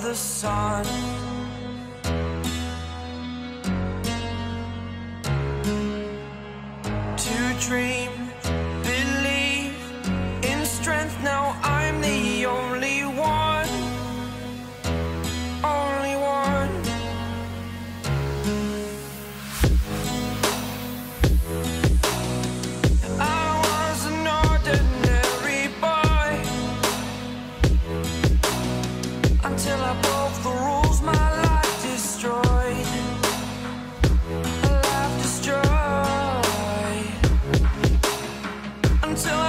the sun. To dream, believe in strength. Now I'm the only one, only one. I was an ordinary boy until I broke the rules. My life destroyed, life destroyed. Until I